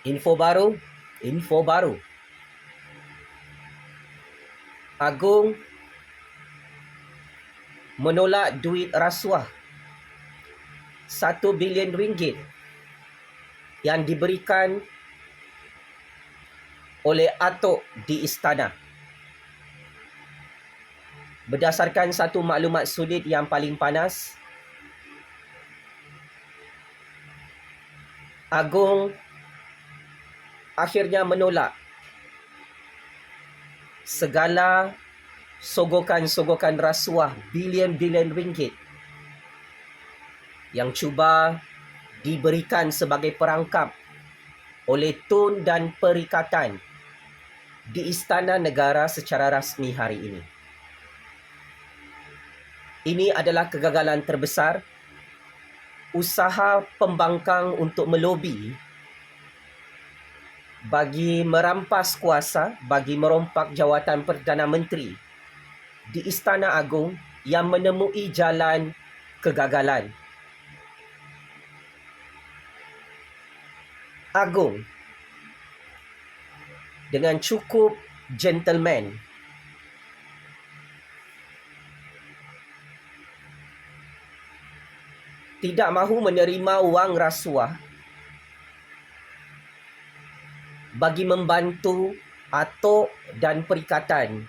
Info baru, info baru. Agung menolak duit rasuah 1 bilion ringgit yang diberikan oleh Atok di istana. Berdasarkan satu maklumat sulit yang paling panas, Agung akhirnya menolak segala sogokan-sogokan rasuah bilion-bilion ringgit yang cuba diberikan sebagai perangkap oleh Tun dan Perikatan di Istana Negara secara rasmi hari ini. Ini adalah kegagalan terbesar usaha pembangkang untuk melobi bagi merampas kuasa, bagi merompak jawatan Perdana Menteri di Istana Agung yang menemui jalan kegagalan. Agung dengan cukup gentleman tidak mahu menerima wang rasuah bagi membantu Atok dan Perikatan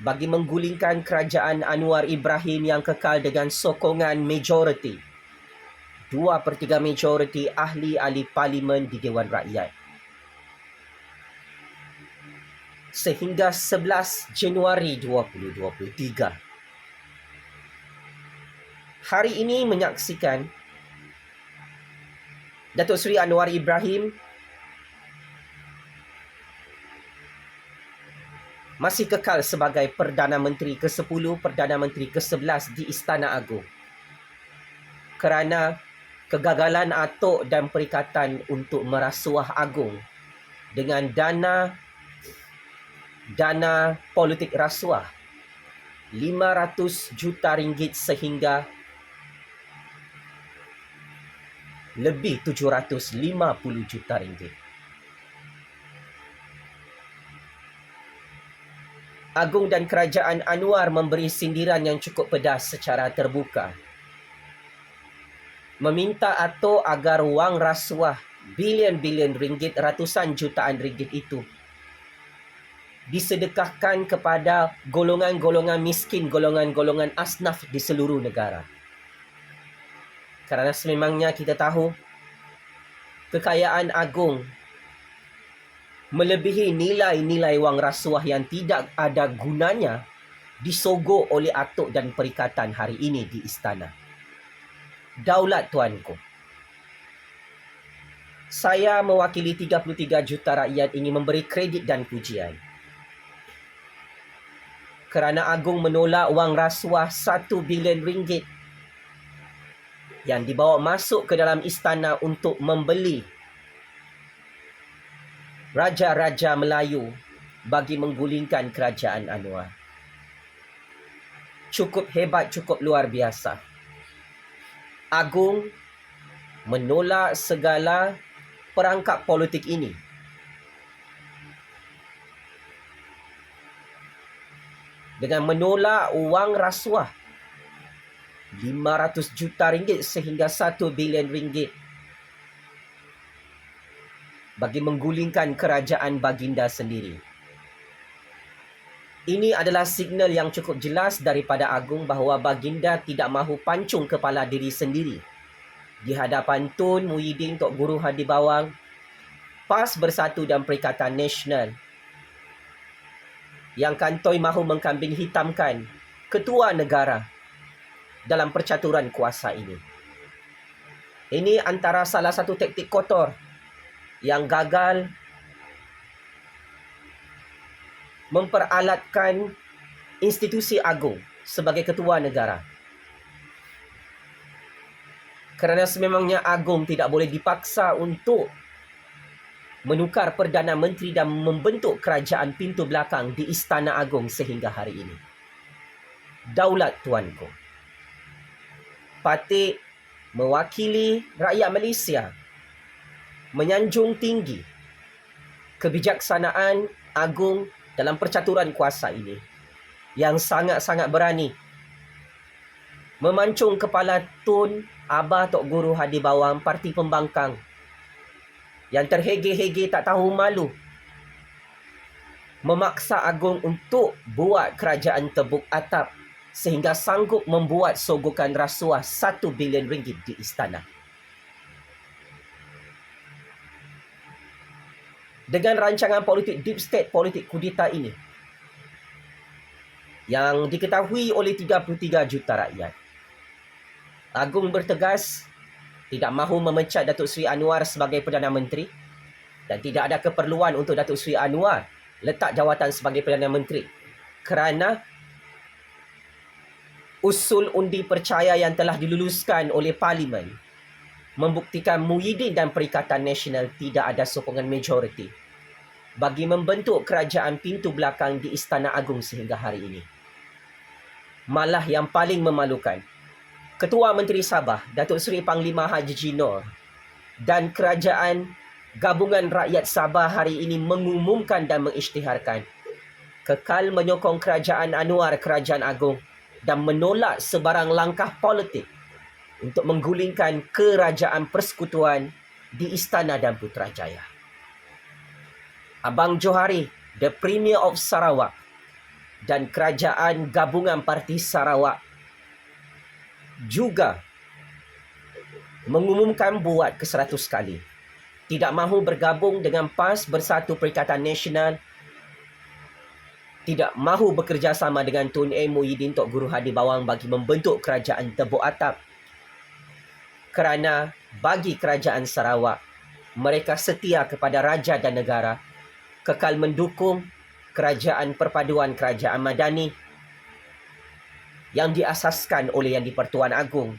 bagi menggulingkan kerajaan Anwar Ibrahim yang kekal dengan sokongan majoriti 2/3 majoriti ahli-ahli parlimen di Dewan Rakyat. Sehingga 11 Januari 2023. Hari ini menyaksikan Datuk Seri Anwar Ibrahim masih kekal sebagai Perdana Menteri ke-10, Perdana Menteri ke-11 di Istana Agung. Kerana kegagalan Atok dan Perikatan untuk merasuah Agung dengan dana politik rasuah 500 juta ringgit sehingga lebih 750 juta ringgit. Agung dan Kerajaan Anwar memberi sindiran yang cukup pedas secara terbuka. Meminta Atok agar wang rasuah bilion-bilion ringgit, ratusan jutaan ringgit itu disedekahkan kepada golongan-golongan miskin, golongan-golongan asnaf di seluruh negara. Kerana sememangnya kita tahu kekayaan Agung melebihi nilai-nilai wang rasuah yang tidak ada gunanya disogok oleh Atok dan Perikatan hari ini di istana. Daulat tuanku. Saya mewakili 33 juta rakyat ingin memberi kredit dan pujian kerana Agung menolak wang rasuah 1 bilion ringgit yang dibawa masuk ke dalam istana untuk membeli raja-raja Melayu bagi menggulingkan kerajaan Anwar. Cukup hebat, cukup luar biasa. Agung menolak segala perangkap politik ini. Dengan menolak wang rasuah 500 juta ringgit sehingga 1 bilion ringgit bagi menggulingkan kerajaan baginda sendiri. Ini adalah signal yang cukup jelas daripada Agung bahawa baginda tidak mahu pancung kepala diri sendiri di hadapan Tun Muhyiddin, Tok Guru Hadi Bawang, PAS Bersatu dan Perikatan Nasional yang kantoi mahu mengkambing hitamkan ketua negara dalam percaturan kuasa ini. Ini antara salah satu taktik kotor yang gagal memperalatkan institusi agung sebagai ketua negara. Kerana sememangnya Agung tidak boleh dipaksa untuk menukar Perdana Menteri dan membentuk kerajaan pintu belakang di Istana Agung sehingga hari ini. Daulat tuanku. Patut mewakili rakyat Malaysia menyanjung tinggi kebijaksanaan agung dalam percaturan kuasa ini yang sangat-sangat berani memancung kepala Tun Abah Tok Guru Hadi Bawang Parti Pembangkang yang terhege-hege tak tahu malu memaksa Agong untuk buat kerajaan tebuk atap sehingga sanggup membuat sogokan rasuah 1 bilion ringgit di istana. Dengan rancangan politik deep state, politik kudeta ini yang diketahui oleh 33 juta rakyat, Agong bertegas tidak mahu memecat Datuk Seri Anwar sebagai Perdana Menteri dan tidak ada keperluan untuk Datuk Seri Anwar letak jawatan sebagai Perdana Menteri kerana usul undi percaya yang telah diluluskan oleh Parlimen membuktikan Muhyiddin dan Perikatan Nasional tidak ada sokongan majoriti bagi membentuk kerajaan pintu belakang di Istana Agung sehingga hari ini. Malah yang paling memalukan, Ketua Menteri Sabah, Datuk Seri Panglima Haji Jinor dan Kerajaan Gabungan Rakyat Sabah hari ini mengumumkan dan mengisytiharkan kekal menyokong Kerajaan Anwar Kerajaan Agung dan menolak sebarang langkah politik untuk menggulingkan Kerajaan Persekutuan di Istana dan Putrajaya. Abang Johari, the Premier of Sarawak dan Kerajaan Gabungan Parti Sarawak juga mengumumkan buat ke-100 kali tidak mahu bergabung dengan PAS Bersatu Perikatan Nasional, tidak mahu bekerjasama dengan Tun A. Muhyiddin Tok Guru Hadi Bawang bagi membentuk kerajaan tebuk atap kerana bagi Kerajaan Sarawak mereka setia kepada Raja dan Negara, kekal mendukung Kerajaan Perpaduan Kerajaan Madani yang diasaskan oleh Yang di-Pertuan Agong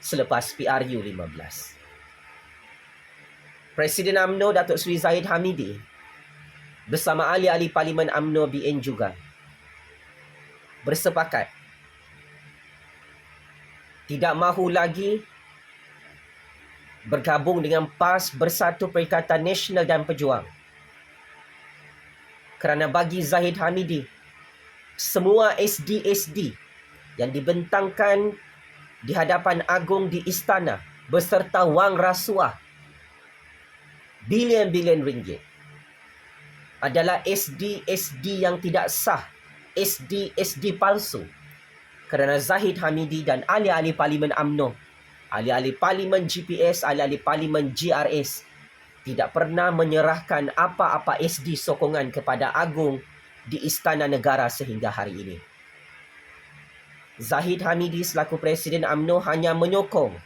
selepas PRU 15. Presiden UMNO Datuk Seri Zahid Hamidi bersama ahli-ahli Parlimen UMNO BN juga bersepakat tidak mahu lagi bergabung dengan PAS Bersatu Perikatan Nasional dan Pejuang kerana bagi Zahid Hamidi semua SD-SD yang dibentangkan di hadapan Agong di istana beserta wang rasuah bilion-bilion ringgit adalah SD-SD yang tidak sah, SD-SD palsu kerana Zahid Hamidi dan ahli-ahli Parlimen UMNO, ahli-ahli Parlimen GPS, ahli-ahli Parlimen GRS tidak pernah menyerahkan apa-apa SD sokongan kepada Agong di Istana Negara sehingga hari ini. Zahid Hamidi selaku Presiden UMNO hanya menyokong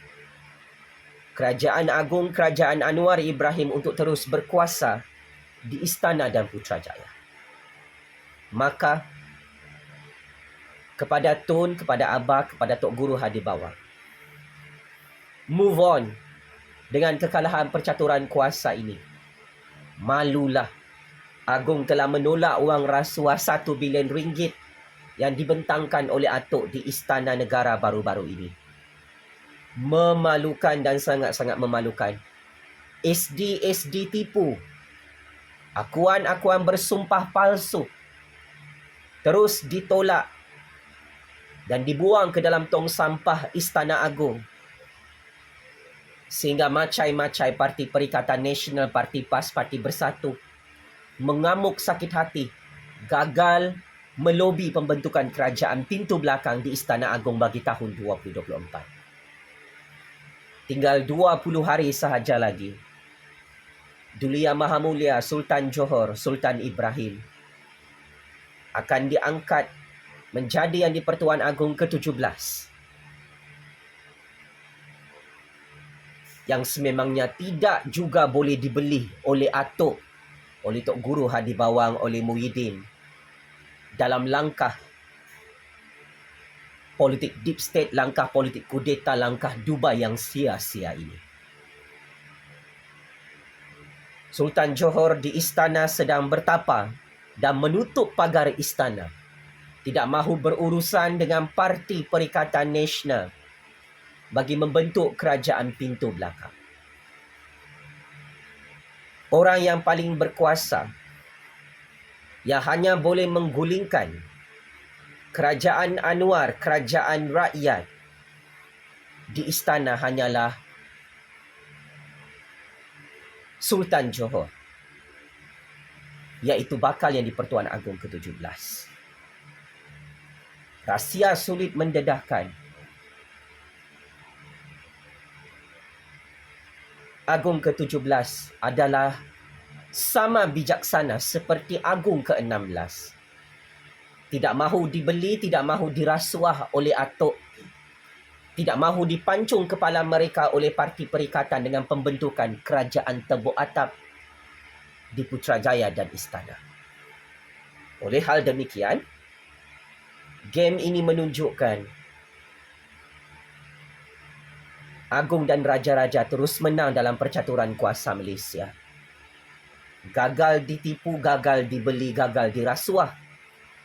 Kerajaan Agung Kerajaan Anwar Ibrahim untuk terus berkuasa di Istana dan Putrajaya. Maka kepada Tun, kepada Abah, kepada Tok Guru Hadi Bawang, move on dengan kekalahan percaturan kuasa ini. Malulah Agong telah menolak wang rasuah 1 bilion ringgit yang dibentangkan oleh Atok di Istana Negara baru-baru ini. Memalukan dan sangat-sangat memalukan. SD-SD tipu. Akuan-akuan bersumpah palsu terus ditolak dan dibuang ke dalam tong sampah Istana Agung. Sehingga macai-macai Parti Perikatan Nasional, Parti PAS, Parti Bersatu mengamuk sakit hati, gagal melobi pembentukan kerajaan pintu belakang di Istana Agung bagi tahun 2024. Tinggal 20 hari sahaja lagi, Duli Yang Maha Mulia Sultan Johor, Sultan Ibrahim akan diangkat menjadi Yang di-Pertuan Agong ke-17 yang sememangnya tidak juga boleh dibeli oleh Atok, oleh Tok Guru Hadi Bawang, oleh Muhyiddin dalam langkah politik deep state, langkah politik kudeta, langkah Dubai yang sia-sia ini. Sultan Johor di istana sedang bertapa dan menutup pagar istana. Tidak mahu berurusan dengan Parti Perikatan Nasional bagi membentuk kerajaan pintu belakang. orang yang paling berkuasa yang hanya boleh menggulingkan kerajaan Anwar, kerajaan rakyat di istana hanyalah Sultan Johor, iaitu bakal yang di-Pertuan Agong ke-17. Rahsia sulit mendedahkan. Agong ke-17 adalah sama bijaksana seperti Agong ke-16. Tidak mahu dibeli, tidak mahu dirasuah oleh atuk, tidak mahu dipancung kepala mereka oleh parti perikatan dengan pembentukan kerajaan tebuk atap di Putrajaya dan istana. Oleh hal demikian, game ini menunjukkan Agong dan Raja-Raja terus menang dalam percaturan kuasa Malaysia. Gagal ditipu, gagal dibeli, gagal dirasuah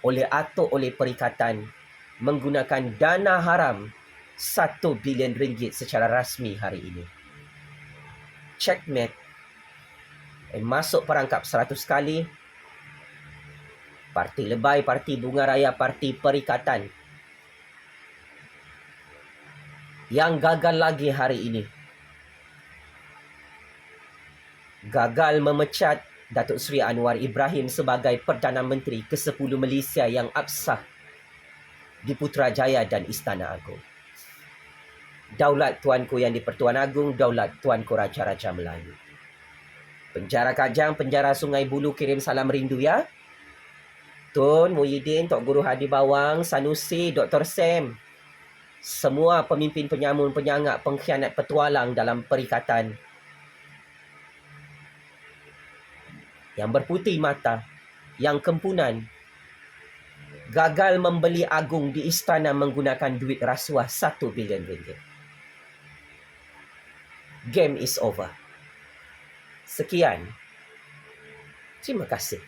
oleh atuk, oleh perikatan menggunakan dana haram 1 bilion ringgit secara rasmi hari ini. Checkmate. Masuk perangkap 100 kali. Parti Lebay, Parti Bunga Raya, Parti Perikatan. Yang gagal lagi hari ini, gagal memecat Datuk Seri Anwar Ibrahim sebagai Perdana Menteri ke-10 Malaysia yang absah di Putrajaya dan Istana Agong. Daulat Tuanku yang di-Pertuan Agong, daulat Tuanku Raja-Raja Melayu. Penjara Kajang, penjara Sungai Buloh kirim salam rindu ya. Tun, Muhyiddin, Tok Guru Hadi Bawang, Sanusi, Dr. Sam. Semua pemimpin penyamun, penyangak, pengkhianat petualang dalam perikatan yang berputih mata, yang kempunan, gagal membeli Agong di istana menggunakan duit rasuah 1 bilion ringgit. Game is over. Sekian. Terima kasih.